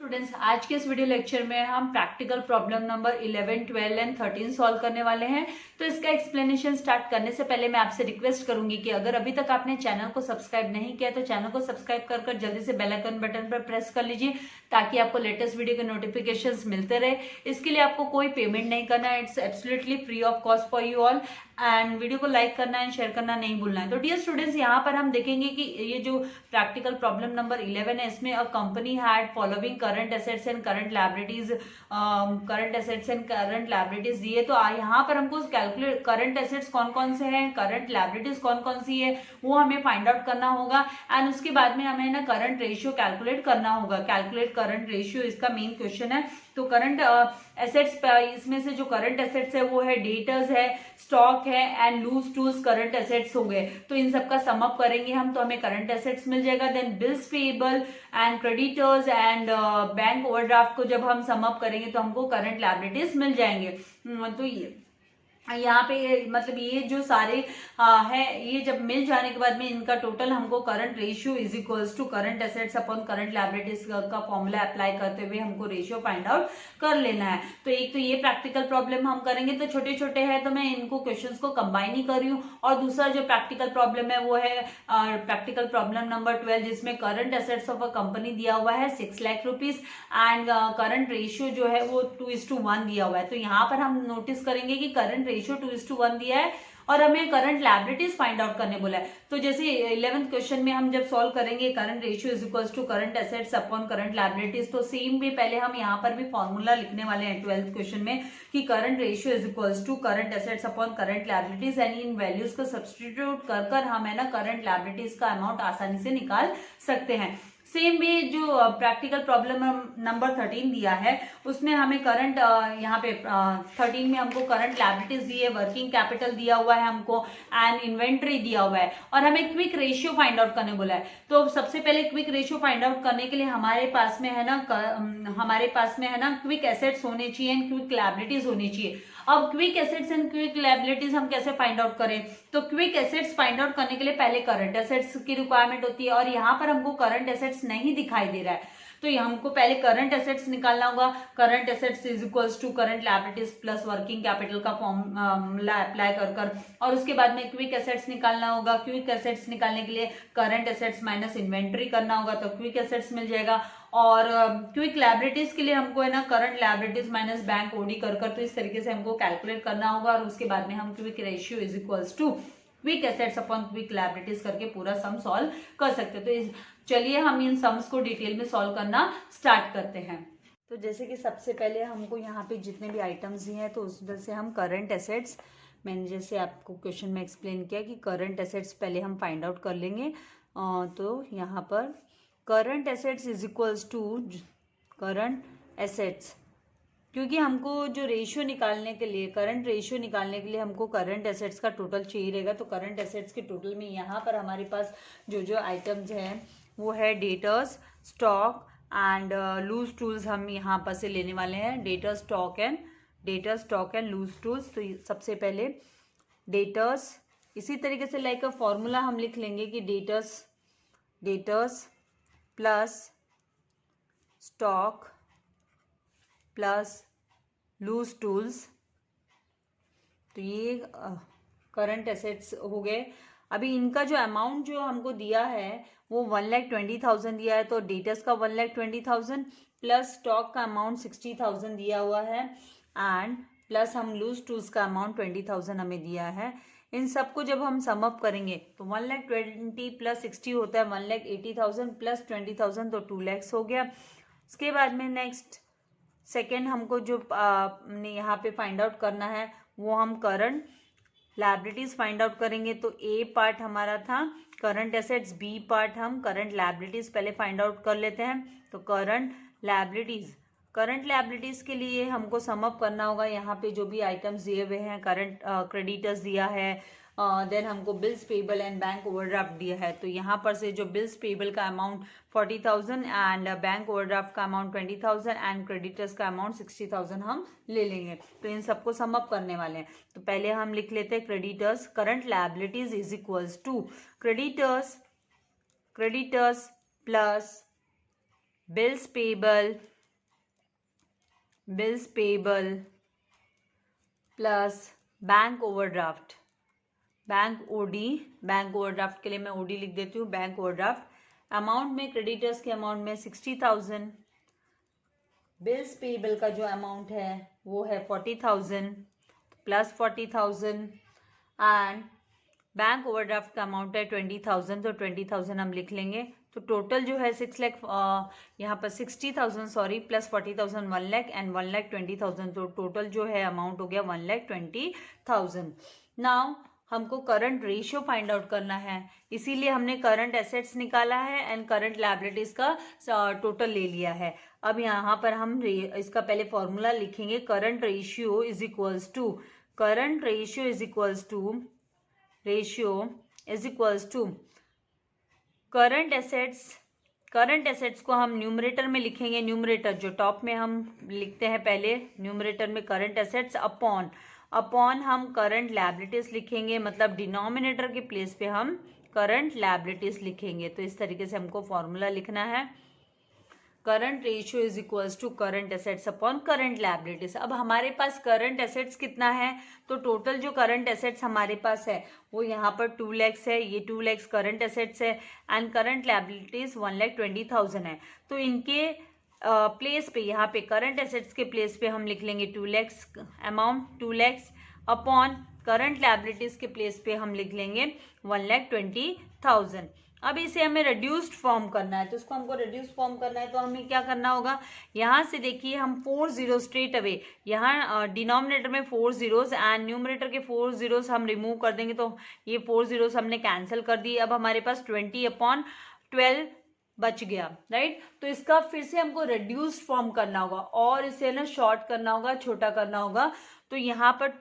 Students, आज के इस वीडियो लेक्चर में हम practical problem number 11, 12 and 13 solve करने वाले हैं। तो इसका एक्सप्लेनेशन स्टार्ट करने से पहले मैं आपसे रिक्वेस्ट करूंगी कि अगर अभी तक आपने चैनल को सब्सक्राइब नहीं किया तो चैनल को सब्सक्राइब कर जल्दी से बेल आइकन बटन पर प्रेस कर लीजिए ताकि आपको लेटेस्ट वीडियो के नोटिफिकेशंस मिलते रहे। इसके लिए आपको कोई पेमेंट नहीं करना है, it's absolutely free of cost for you all. And video को लाइक करना है, शेयर करना नहीं भूलना है। तो डियर स्टूडेंट्स, यहाँ पर हम देखेंगे कि ये जो प्रैक्टिकल प्रॉब्लम नंबर 11 है, इसमें a company had following current assets and current liabilities दिए। तो यहाँ पर हमको कैलकुलेट करंट एसेट्स कौन कौन से हैं, करंट लायबिलिटीज कौन कौन सी है, वो हमें फाइंड आउट करना होगा। एंड उसके बाद में हमें ना करंट रेशियो कैलकुलेट करना होगा। कैलकुलेट करंट रेशियो इसका मेन क्वेश्चन है। तो करंट एसेट्स, इसमें से जो करंट एसेट्स है वो है डेटर्स है, स्टॉक है and loose tools current assets हो गए। तो इन सबका सम अप करेंगे हम तो हमें करंट एसेट्स मिल जाएगा। Then bills payable and creditors and bank overdraft को जब हम सम अप करेंगे तो हमको करंट लायबिलिटीज मिल जाएंगे। तो ये यहाँ पे मतलब ये जो सारे है, ये जब मिल जाने के बाद में इनका टोटल हमको current ratio is equals to current assets upon current liabilities का फॉर्मूला अप्लाई करते हुए हमको रेशियो फाइंड आउट कर लेना है। तो एक तो ये प्रैक्टिकल प्रॉब्लम हम करेंगे, तो छोटे छोटे हैं तो मैं इनको क्वेश्चंस को कंबाइन ही कर रही हूँ। और दूसरा जो प्रैक्टिकल प्रॉब्लम है वो है प्रैक्टिकल प्रॉब्लम नंबर 12, जिसमें current assets of a company दिया हुआ है 6 lakh rupees and current ratio जो है वो 2:1 दिया हुआ है। तो यहाँ पर हम नोटिस करेंगे कि करंट रेशियो 2:1 दिया है और हमें करंट लायबिलिटीज फाइंड आउट करने बोला है। तो जैसे 11th क्वेश्चन में हम जब सॉल्व करेंगे current ratio is equals to current assets upon current liabilities, तो सेम भी पहले हम यहाँ पर भी फॉर्मूला लिखने वाले हैं 12th क्वेश्चन में कि current ratio is equals to current assets upon current liabilities. And इन वैल्यूज को सब्सटीट्यूट कर हम है ना करंट लायबिलिटीज का अमाउंट आसानी से निकाल सकते हैं। सेम भी जो प्रैक्टिकल प्रॉब्लम नंबर 13 दिया है उसमें हमें करंट यहाँ पे 13 में हमको करंट लायबिलिटीज दी है, वर्किंग कैपिटल दिया हुआ है हमको एंड इन्वेंट्री दिया हुआ है और हमें क्विक रेशियो फाइंड आउट करने बोला है। तो सबसे पहले क्विक रेशियो फाइंड आउट करने के लिए हमारे पास में है ना क्विक एसेट्स होने चाहिए एंड क्विक लायबिलिटीज होनी चाहिए। अब quick assets and quick liabilities हम कैसे फाइंड आउट करें? तो क्विक एसेट्स फाइंड आउट करने के लिए पहले करंट एसेट्स की रिक्वायरमेंट होती है और यहाँ पर हमको करंट एसेट्स नहीं दिखाई दे रहा है, तो हमको पहले करंट एसेट्स निकालना होगा। Current assets is equals to current liabilities plus working capital का फॉर्मूला अप्लाई कर और उसके बाद में क्विक एसेट्स निकालना होगा। क्विक एसेट्स निकालने के लिए करंट एसेट्स माइनस इन्वेंट्री करना होगा तो क्विक एसेट्स मिल जाएगा। और क्विक लायबिलिटीज के लिए हमको है ना current liabilities minus bank OD कर तो इस तरीके से हमको कैलकुलेट करना होगा और उसके बाद में हम quick ratio is equals to quick assets upon quick liabilities करके पूरा सम सॉल्व कर सकते हैं। तो चलिए हम इन सम्स को डिटेल में सॉल्व करना स्टार्ट करते हैं। तो जैसे कि सबसे पहले हमको यहाँ पे जितने भी आइटम्स दिए हैं तो उसमें से हम करंट एसेट्स, मैंने जैसे आपको क्वेश्चन में एक्सप्लेन किया कि करंट एसेट्स पहले हम फाइंड आउट कर लेंगे। तो यहाँ पर current assets is equals to current assets, क्योंकि हमको जो रेशियो निकालने के लिए करंट रेशियो निकालने के लिए हमको करंट एसेट्स का टोटल चाहिए रहेगा। तो करंट एसेट्स के टोटल में यहाँ पर हमारे पास जो आइटम्स हैं वो है debtors, stock and loose tools हम यहाँ पर से लेने वाले हैं। Debtors, stock and loose tools. तो सबसे पहले डेटर्स, इसी तरीके से लाइक अ फॉर्मूला हम लिख लेंगे कि debtors plus stock plus loose tools. तो ये करंट एसेट्स हो गए। अभी इनका जो अमाउंट जो हमको दिया है वो 1,20,000 दिया है, तो डेटर्स का 1,20,000 प्लस स्टॉक का अमाउंट 60,000 दिया हुआ है एंड प्लस हम लूज टूल्स का अमाउंट 20,000 हमें दिया है। इन सबको जब हम सम अप करेंगे तो 1,20,000 प्लस 60 होता है 1,80,000 प्लस 20,000 तो 2 लाख हो गया। उसके बाद में नेक्स्ट सेकेंड हमको जो यहाँ पे फाइंड आउट करना है वो हम करंट लायबिलिटीज फाइंड आउट करेंगे। तो ए पार्ट हमारा था करंट एसेट्स, बी पार्ट हम करंट लायबिलिटीज पहले फाइंड आउट कर लेते हैं। तो करंट लायबिलिटीज के लिए हमको सम अप करना होगा। यहाँ पे जो भी आइटम्स दिए हुए हैं, करंट क्रेडिटर्स दिया है, देन हमको bills payable and bank overdraft दिया है। तो यहाँ पर से जो बिल्स पेबल का अमाउंट 40,000 एंड बैंक ओवरड्राफ्ट का अमाउंट 20,000 एंड क्रेडिटर्स का अमाउंट 60,000 हम ले लेंगे। तो इन सबको सम अप करने वाले हैं। तो पहले हम लिख लेते हैं creditors, current liabilities is equals to creditors plus bills payable bills payable plus bank overdraft, bank OD, bank overdraft के लिए मैं ओडी लिख देती हूँ, बैंक ओवरड्राफ्ट अमाउंट में क्रेडिटर्स के अमाउंट में 60,000, बिल्स पेबल का जो अमाउंट है वो है 40,000 प्लस 40,000 एंड बैंक ओवरड्राफ्ट का अमाउंट है 20,000, तो 20,000 हम लिख लेंगे। तो टोटल जो है 6 लाख, यहाँ पर 60,000 sorry plus 40,000 1 lakh and 1 lakh 20,000, तो टोटल जो है अमाउंट हो गया 1 लाख 20,000। नाउ हमको करंट रेशियो फाइंड आउट करना है, इसीलिए हमने करंट एसेट्स निकाला है एंड करंट लायबिलिटीज का टोटल ले लिया है। अब यहाँ पर हम इसका पहले फॉर्मूला लिखेंगे, current ratio is equals to, current ratio is equals to, ratio is equals to current assets, current assets को हम न्यूमरेटर में लिखेंगे, न्यूमरेटर जो टॉप में हम लिखते हैं पहले न्यूमरेटर में करंट एसेट्स अपॉन हम करंट लायबिलिटीज लिखेंगे, मतलब डिनोमिनेटर के प्लेस पे हम करंट लायबिलिटीज लिखेंगे। तो इस तरीके से हमको फॉर्मूला लिखना है, current ratio is equals to current assets upon current liabilities. अब हमारे पास करंट एसेट्स कितना है, तो टोटल जो करंट एसेट्स हमारे पास है वो यहाँ पर 2 लाख है, ये 2 लाख करंट एसेट्स है एंड करंट लायबिलिटीज 1,20,000 है। तो इनके प्लेस पे यहाँ पे करंट एसेट्स के प्लेस पे हम लिख लेंगे 2 lakh amount, 2 lakh upon current liabilities के प्लेस पे हम लिख लेंगे 1,20,000। अब इसे हमें रिड्यूस्ड फॉर्म करना है, तो इसको हमको रिड्यूस फॉर्म करना है, तो हमें क्या करना होगा, यहाँ से देखिए हम 4 जीरो स्ट्रेट अवे, यहाँ डिनोमिनेटर में 4 जीरोस एंड न्यूमरेटर के 4 जीरोस हम रिमूव कर देंगे, तो ये 4 जीरोस हमने कैंसिल कर दिए। अब हमारे पास 20/12 बच गया, राइट। तो इसका फिर से हमको रिड्यूस्ड फॉर्म करना होगा और इसे ना शॉर्ट करना होगा, छोटा करना होगा। तो यहाँ पर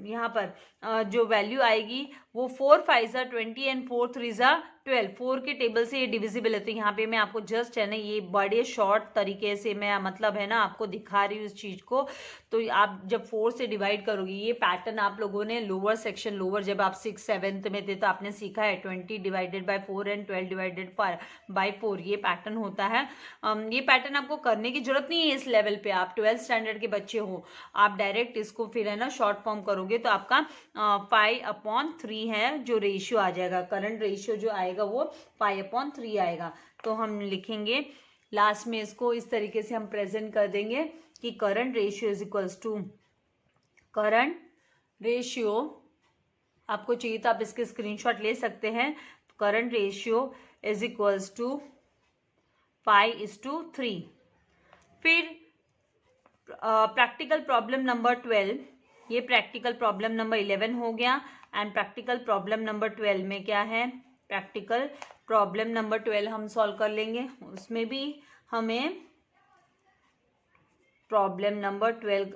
यहाँ पर जो वैल्यू आएगी वो 4 5 20 एंड 4 3 12, 4 के टेबल से ये डिविजिबल है। तो यहाँ पे मैं आपको जस्ट है ना ये बड़े शॉर्ट तरीके से मैं मतलब है ना आपको दिखा रही हूँ इस चीज को। तो आप जब 4 से डिवाइड करोगे, ये पैटर्न आप लोगों ने लोअर सेक्शन, लोअर जब आप 6 7th में थे तो आपने सीखा है 20 divided by 4 and 12 divided by 4, ये पैटर्न होता है। ये पैटर्न आपको करने की जरूरत नहीं है इस लेवल पे, आप 12th स्टैंडर्ड के बच्चे हो, आप डायरेक्ट इसको फिर है ना शॉर्ट फॉर्म करोगे तो आपका 5/3 है जो रेशियो आ जाएगा, करंट रेशियो जो आएगा वो 5/3 आएगा। तो हम लिखेंगे लास्ट में इसको इस तरीके से हम प्रेजेंट कर देंगे कि current ratio is equals to, current ratio आपको चाहिए तो आप इसके स्क्रीनशॉट ले सकते हैं, current ratio is equals to 5:3। फिर प्रैक्टिकल प्रॉब्लम नंबर 12, ये प्रैक्टिकल प्रॉब्लम नंबर 11 हो गया एंड प्रैक्टिकल प्रॉब्लम नंबर 12 में क्या है, प्रैक्टिकल प्रॉब्लम नंबर 12 हम सॉल्व कर लेंगे। उसमें भी हमें प्रॉब्लम नंबर 12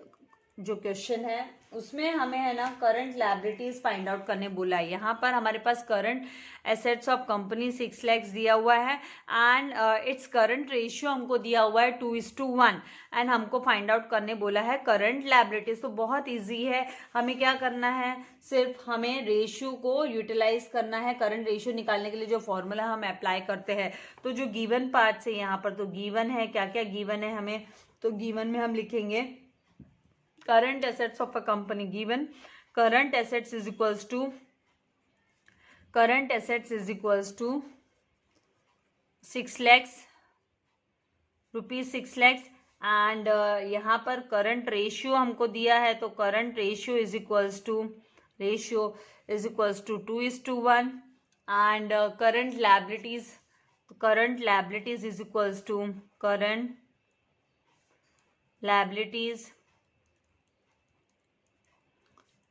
जो क्वेश्चन है उसमें हमें है ना करंट लायबिलिटीज फाइंड आउट करने बोला है। यहाँ पर हमारे पास current assets of company 6 lakh दिया हुआ है एंड इट्स करंट रेशियो हमको दिया हुआ है 2:1 एंड हमको फाइंड आउट करने बोला है करंट लायबिलिटीज। तो बहुत इजी है, हमें क्या करना है, सिर्फ हमें रेशियो को यूटिलाइज करना है। करंट रेशियो निकालने के लिए जो फॉर्मूला हम अप्लाई करते हैं, तो जो गिवन पार्ट से यहाँ पर तो गिवन है, क्या क्या गिवन है हमें, तो गिवन में हम लिखेंगे current assets of a company, given current assets is equals to, current assets is equals to 6 lakhs rupees 6 lakhs and यहाँ पर करंट रेशियो हमको दिया है, तो current ratio is equals to, ratio is equals to 2:1 and current liabilities, current liabilities is equals to, current liabilities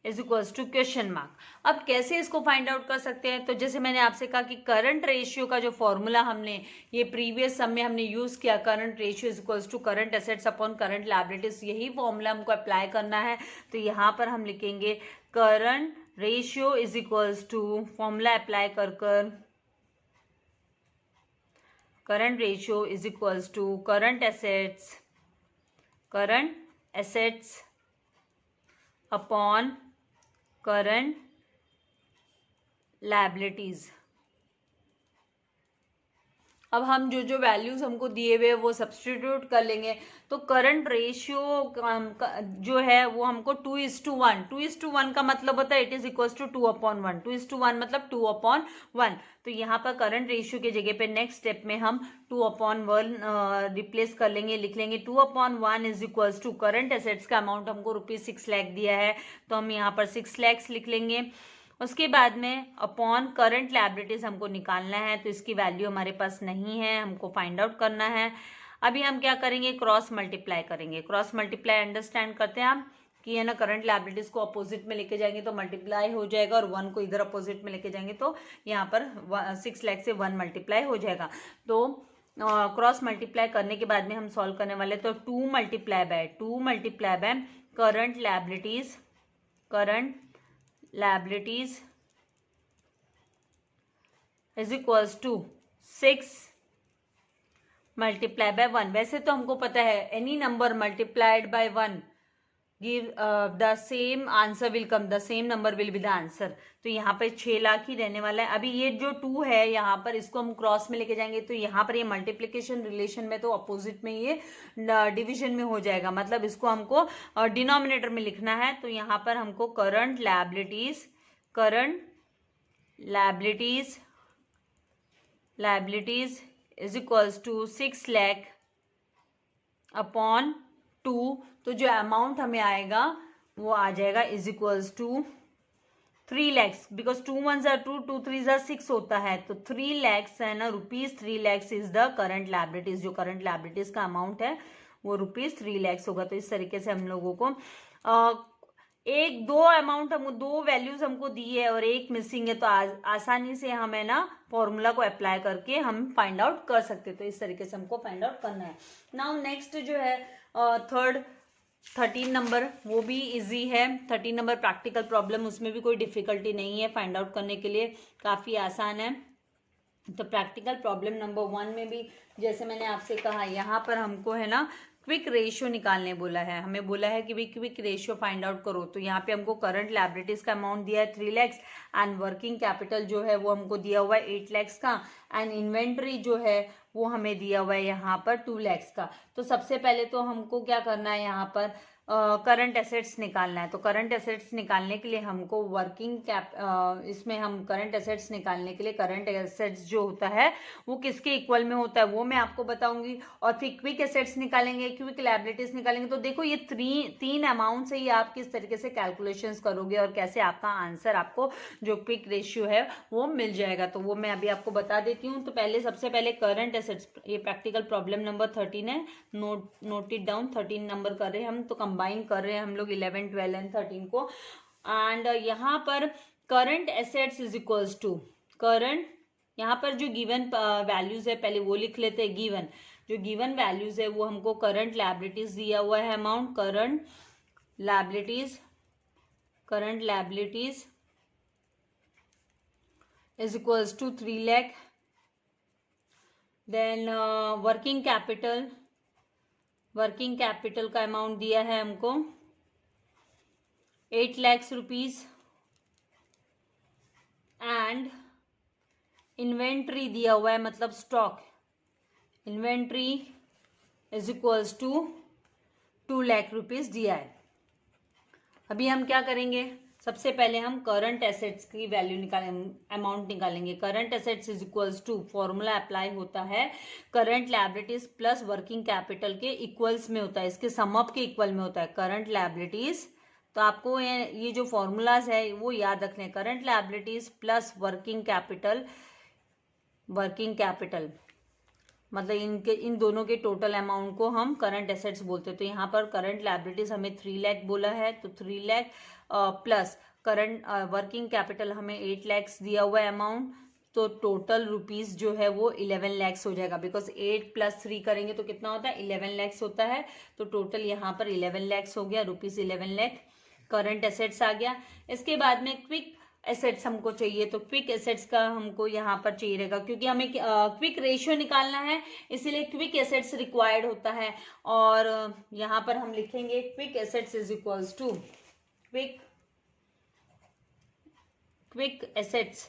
is equals to question mark. अब कैसे इसको find out कर सकते हैं, तो जैसे मैंने आपसे कहा कि करंट रेशियो का जो फॉर्मूला हमने ये प्रीवियस सम में हमने यूज किया, current ratio is equals to current assets upon current liabilities, यही फॉर्मूला हमको अप्लाई करना है। तो यहाँ पर हम लिखेंगे current ratio is equals to, formula apply कर कर, current ratio is equals to current assets, current assets upon current liabilities. अब हम जो जो वैल्यूज हमको दिए हुए वो सब्स्टिट्यूट कर लेंगे। तो करंट रेशियो जो है वो हमको 2:1, 2:1 का मतलब होता है इट इज इक्वल टू 2/1, 2:1 मतलब 2/1। तो यहाँ पर करंट रेशियो की जगह पे नेक्स्ट स्टेप में हम 2/1 रिप्लेस कर लेंगे, लिख लेंगे 2/1 is equal to current assets का अमाउंट हमको ₹6 लाख दिया है, तो हम यहाँ पर 6 लाख लिख लेंगे। उसके बाद में अपॉन करंट लायबिलिटीज हमको निकालना है, तो इसकी वैल्यू हमारे पास नहीं है, हमको फाइंड आउट करना है। अभी हम क्या करेंगे, क्रॉस मल्टीप्लाई करेंगे। क्रॉस मल्टीप्लाई अंडरस्टैंड करते हैं आप कि है ना, करंट लायबिलिटीज को अपोजिट में लेके जाएंगे तो मल्टीप्लाई हो जाएगा, और 1 को इधर अपोजिट में लेके जाएंगे तो यहाँ पर 6 लाख से 1 मल्टीप्लाई हो जाएगा। तो क्रॉस मल्टीप्लाई करने के बाद में हम सॉल्व करने वाले, तो 2 multiply by current liabilities is equals to 6 multiply by 1। वैसे तो हमको पता है any number multiplied by 1 give the same answer will come, the same number will be the answer. तो यहाँ पे 6 लाख ही रहने वाला है। अभी ये जो 2 है यहाँ पर, इसको हम क्रॉस में लेके जाएंगे तो यहाँ पर ये मल्टीप्लिकेशन रिलेशन में, तो अपोजिट में ये डिवीजन में हो जाएगा, मतलब इसको हमको डिनोमिनेटर में लिखना है। तो यहाँ पर हमको current liabilities is equals to 6 lakh upon 2। तो जो अमाउंट हमें आएगा वो आ जाएगा is equals to 3 lakhs, because 2 1 2, 2 3 6 होता है, तो 3 लैक्स है ना, ₹3 lakhs is the current liabilities. जो करंट लायबिलिटीज का अमाउंट है वो ₹3 लैक्स होगा। तो इस तरीके से हम लोगों को एक दो अमाउंट, हम 2 वैल्यूज हमको दी है और एक मिसिंग है, तो आसानी से हम है ना फॉर्मूला को अप्लाई करके हम फाइंड आउट कर सकते हैं। तो इस तरीके से हमको फाइंड आउट करना है। नाउ नेक्स्ट जो है 13 नंबर, वो भी इजी है। 13 नंबर प्रैक्टिकल प्रॉब्लम, उसमें भी कोई डिफिकल्टी नहीं है, फाइंड आउट करने के लिए काफ़ी आसान है। तो प्रैक्टिकल प्रॉब्लम नंबर 1 में भी जैसे मैंने आपसे कहा, यहाँ पर हमको है ना क्विक रेशियो निकालने बोला है, हमें बोला है कि भाई क्विक रेशियो फाइंड आउट करो। तो यहाँ पे हमको करंट लायबिलिटीज का अमाउंट दिया है 3 लैक्स, एंड वर्किंग कैपिटल जो है वो हमको दिया हुआ है 8 लैक्स का, एंड इन्वेंट्री जो है वो हमें दिया हुआ है यहाँ पर 2 लैक्स का। तो सबसे पहले तो हमको क्या करना है, यहाँ पर करंट एसेट्स निकालना है। तो करंट एसेट्स निकालने के लिए हमको इसमें हम करंट एसेट्स निकालने के लिए, करंट एसेट्स जो होता है वो किसके इक्वल में होता है वो मैं आपको बताऊंगी। और फिर क्विक एसेट्स निकालेंगे, क्विक लायबिलिटीज निकालेंगे। तो देखो ये तीन अमाउंट से ही आप किस तरीके से कैलकुलेशंस करोगे और कैसे आपका आंसर, आपको जो क्विक रेशियो है वो मिल जाएगा। तो वो मैं अभी आपको बता देती हूँ। तो सबसे पहले करंट एसेट्स, ये प्रैक्टिकल प्रॉब्लम नंबर 13 है, नोट इट डाउन। 13 नंबर कर रहे हैं हम, तो कंबाइन कर रहे हैं हम लोग 11 12 एंड 13 को। एंड यहाँ पर current assets is equals to current, यहाँ पर जो गिवन वैल्यूज है पहले वो लिख लेते हैं। जो गिवन वैल्यूज है वो हमको करंट लायबिलिटीज दिया हुआ है amount, current liabilities is equals to 3 lakh. Then working capital का अमाउंट दिया है हमको 8 लाख रुपीज, एंड इन्वेंट्री दिया हुआ है, मतलब stock, inventory is equals to 2 lakh rupees दिया है। अभी हम क्या करेंगे, सबसे पहले हम करंट एसेट्स की वैल्यू अमाउंट निकालेंगे। Current assets is equals to, formula apply होता है current liabilities plus working capital के इक्वल्स में होता है, इसके सम अप के इक्वल में होता है मतलब लायबिलिटीज। तो आपको ये जो फॉर्मूलाज है वो याद रखने हैं, current liabilities plus working capital मतलब इन दोनों के टोटल अमाउंट को हम करंट एसेट्स बोलते हैं। तो यहाँ पर करंट लायबिलिटीज हमें 3 लाख बोला है, तो 3 lakh plus current working capital हमें 8 लैक्स दिया हुआ है अमाउंट, तो टोटल रुपीज जो है वो 11 लैक्स हो जाएगा, बिकॉज 8 + 3 करेंगे तो कितना होता है 11 लैक्स होता है। तो टोटल यहाँ पर 11 लैक्स हो गया, ₹11 लाख करंट एसेट्स आ गया। इसके बाद में क्विक एसेट्स हमको चाहिए, तो क्विक एसेट्स का हमको यहाँ पर चाहिए रहेगा, क्योंकि हमें क्विक रेशियो निकालना है, इसीलिए क्विक एसेट्स रिक्वायर्ड होता है। और यहाँ पर हम लिखेंगे quick assets is equals to quick assets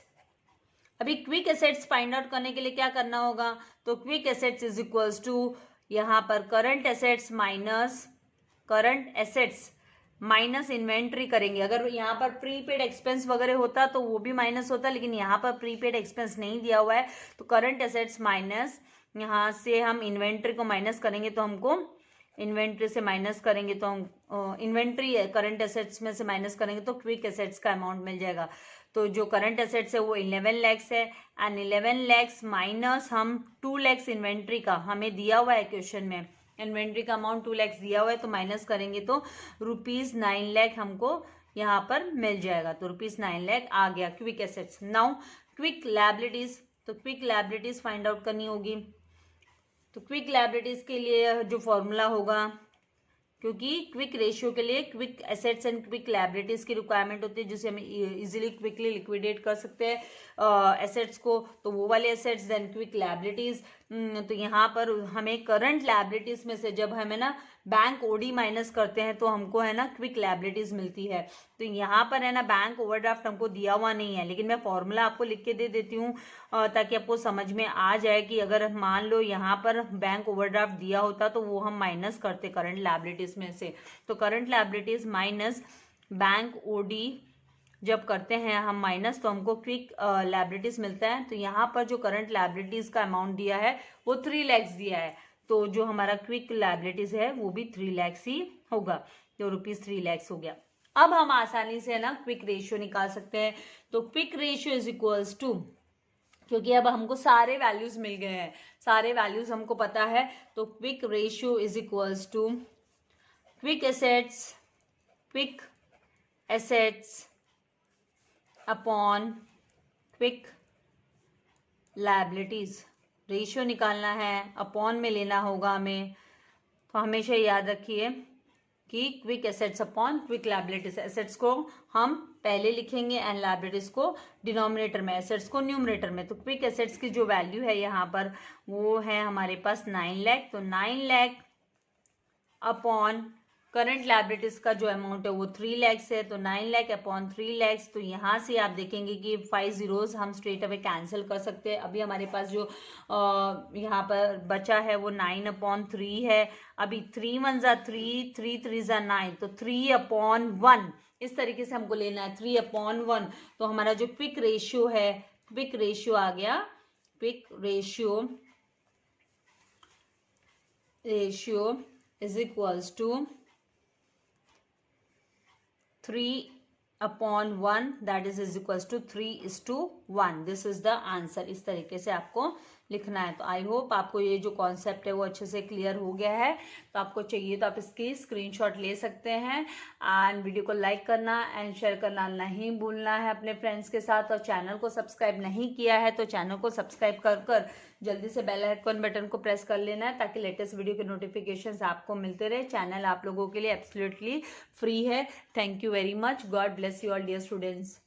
अभी क्विक एसेट्स फाइंड आउट करने के लिए क्या करना होगा, तो quick assets is equals to यहाँ पर करंट एसेट्स माइनस इन्वेंट्री करेंगे। अगर यहाँ पर प्रीपेड एक्सपेंस वगैरह होता तो वो भी माइनस होता, लेकिन यहाँ पर प्रीपेड एक्सपेंस नहीं दिया हुआ है, तो करंट एसेट्स माइनस यहाँ से हम इन्वेंट्री को माइनस करेंगे, तो हमको इन्वेंट्री से माइनस करेंगे तो हम इन्वेंट्री करंट एसेट्स में से माइनस करेंगे तो क्विक एसेट्स का अमाउंट मिल जाएगा। तो जो करंट एसेट्स है वो 11 लैक्स है, एंड 11 लैक्स माइनस हम 2 लैक्स इन्वेंट्री का हमें दिया हुआ है क्वेश्चन में, इन्वेंट्री का अमाउंट 2 लैक्स दिया हुआ है, तो माइनस करेंगे तो ₹9 लाख हमको यहाँ पर मिल जाएगा। तो ₹9 लाख आ गया quick assets. Now quick liabilities, तो क्विक लायबिलिटीज फाइंड आउट करनी होगी। तो क्विक लायबिलिटीज के लिए जो फॉर्मूला होगा, क्योंकि क्विक रेशियो के लिए quick assets and quick liabilities की रिक्वायरमेंट होती है, जिससे हम इजीली क्विकली लिक्विडेट कर सकते हैं एसेट्स को, तो वो वाले एसेट्स देन क्विक लायबिलिटीज। तो यहाँ पर हमें करंट लायबिलिटीज में से जब हमें ना बैंक ओडी माइनस करते हैं तो हमको है ना क्विक लायबिलिटीज मिलती है। तो यहाँ पर है ना बैंक ओवरड्राफ्ट हमको दिया हुआ नहीं है, लेकिन मैं फॉर्मूला आपको लिख के दे देती हूँ ताकि आपको समझ में आ जाए कि अगर मान लो यहाँ पर बैंक ओवरड्राफ्ट दिया होता तो वो हम माइनस करते करंट लायबिलिटीज में से। तो current liabilities minus bank OD जब करते हैं हम माइनस, तो हमको क्विक लायबिलिटीज मिलता है। तो यहाँ पर जो करंट लायबिलिटीज का अमाउंट दिया है वो 3 लैक्स दिया है, तो जो हमारा क्विक लायबिलिटीज है वो भी 3 लैक्स ही होगा, तो ₹3 लैक्स हो गया। अब हम आसानी से ना क्विक रेशियो निकाल सकते हैं। तो quick ratio is equals to, क्योंकि अब हमको सारे वैल्यूज मिल गए हैं, सारे वैल्यूज हमको पता है, तो quick ratio is equals to quick assets upon quick liabilities. Ratio निकालना है, अपॉन में लेना होगा हमें, तो हमेशा याद रखिए कि quick assets upon quick liabilities. Assets को हम पहले लिखेंगे एंड लायबिलिटीज को डिनोमिनेटर में, एसेट्स को न्यूमरेटर में। तो क्विक एसेट्स की जो वैल्यू है यहाँ पर वो है हमारे पास 9 लाख, तो 9 लाख अपॉन करंट लायबिलिटीज का जो अमाउंट है वो 3 लैक्स है, तो 9 लाख अपॉन 3 लैक्स। तो यहाँ से आप देखेंगे कि 5 zeros हम स्ट्रेट अवे कैंसिल कर सकते हैं। अभी हमारे पास जो यहाँ पर बचा है वो 9/3 है। अभी 3 1 जा 3, 3 3 जा 9, तो 3/1 इस तरीके से हमको लेना है, 3/1। तो हमारा जो क्विक रेशियो है, क्विक रेशियो आ गया, quick ratio is equals to 3/1, that is equals to 3:1। This is the answer. इस तरीके से आपको लिखना है। तो आई होप आपको ये जो कॉन्सेप्ट है वो अच्छे से क्लियर हो गया है। तो आपको चाहिए तो आप इसकी स्क्रीनशॉट ले सकते हैं, एंड वीडियो को लाइक करना एंड शेयर करना नहीं भूलना है अपने फ्रेंड्स के साथ। और चैनल को सब्सक्राइब नहीं किया है तो चैनल को सब्सक्राइब कर जल्दी से बेल आइकन बटन को प्रेस कर लेना है, ताकि लेटेस्ट वीडियो के नोटिफिकेशंस आपको मिलते रहे। चैनल आप लोगों के लिए एब्सोल्युटली फ्री है। Thank you very much. God bless you all dear students.